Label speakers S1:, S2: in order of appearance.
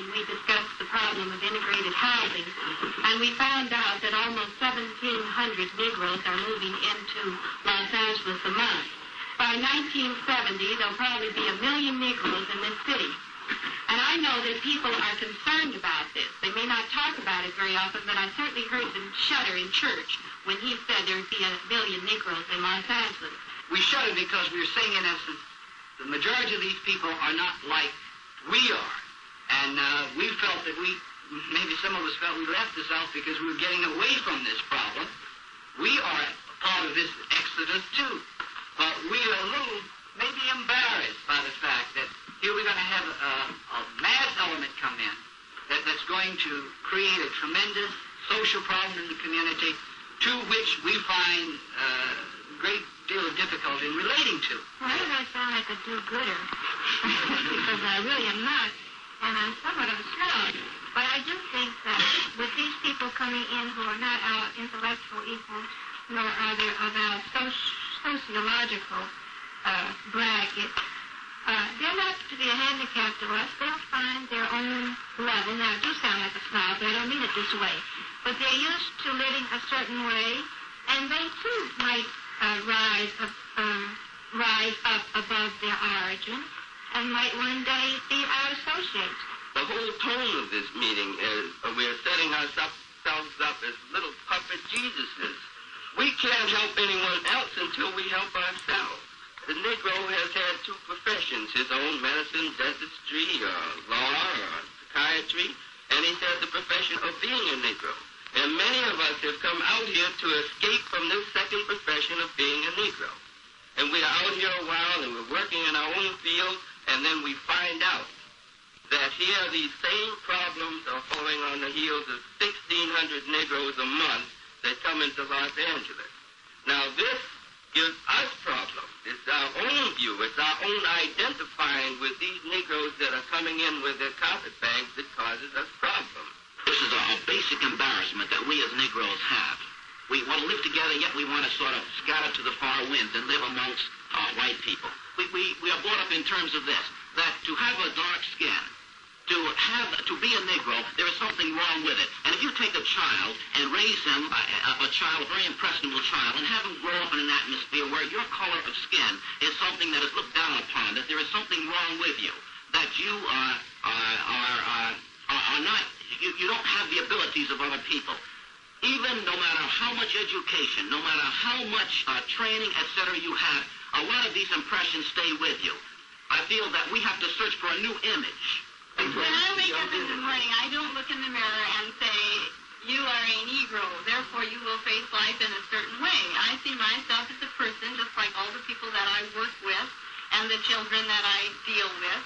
S1: meeting, we discussed the problem of integrated housing, and we found out that almost 1,700 Negroes are moving into Los Angeles a month. By 1970, there'll probably be 1 million Negroes in this city. And I know that people are concerned about this. They may not talk about it very often, but I certainly heard them shudder in church when he said there would be 1 million Negroes in Los Angeles.
S2: We shudder because we're saying, in essence, the majority of these people are not like we are. And we felt that maybe some of us felt we left the South because we were getting away from this problem. We are part of this exodus, too. But we are a little maybe embarrassed by the fact that here we're going to have a mass element come in that's going to create a tremendous social problem in the community to which we find a great deal of difficulty in relating to.
S1: Why do I sound like a do-gooder? Because I really am not, and I'm somewhat of a snob. But I do think that with these people coming in who are not our intellectual equals, nor are they of our sociological bracket, they're not to be a handicap to us. They'll find their own level. Now, I do sound like a snob, but I don't mean it this way. But they're used to living a certain way, and they, too, might rise up above their origin and might one day be our associates.
S3: The whole tone of this meeting is we're setting ourselves up as little puppet Jesuses. We can't help anyone else until we help ourselves. The Negro has had two professions, his own medicine, dentistry, law, or psychiatry, and he's had the profession of being a Negro. And many of us have come out here to escape from this second profession of being a Negro. And we're out here a while, and we're working in our own field, and then we find out that here these same problems are falling on the heels of 1,600 Negroes a month that come into Los Angeles. Now, this gives us problems. It's our own view. It's our own identifying with these Negroes that are coming in with their carpetbags that causes us problems.
S4: This is a basic embarrassment that we as Negroes have. We want to live together, yet we want to sort of scatter to the far winds and live amongst white people. We are brought up in terms of this, that to have a dark skin, to be a Negro, there is something wrong with it. And if you take a child and raise him, a very impressionable child, and have him grow up in an atmosphere where your color of skin is something that is looked down upon, that there is something wrong with you, that you are not, you don't have the abilities of other people. Even no matter how much education, no matter how much training, etc. you have, a lot of these impressions stay with you. I feel that we have to search for a new image.
S1: When I wake up in the morning, I don't look in the mirror and say, you are a Negro, therefore you will face life in a certain way. I see myself as a person, just like all the people that I work with and the children that I deal with.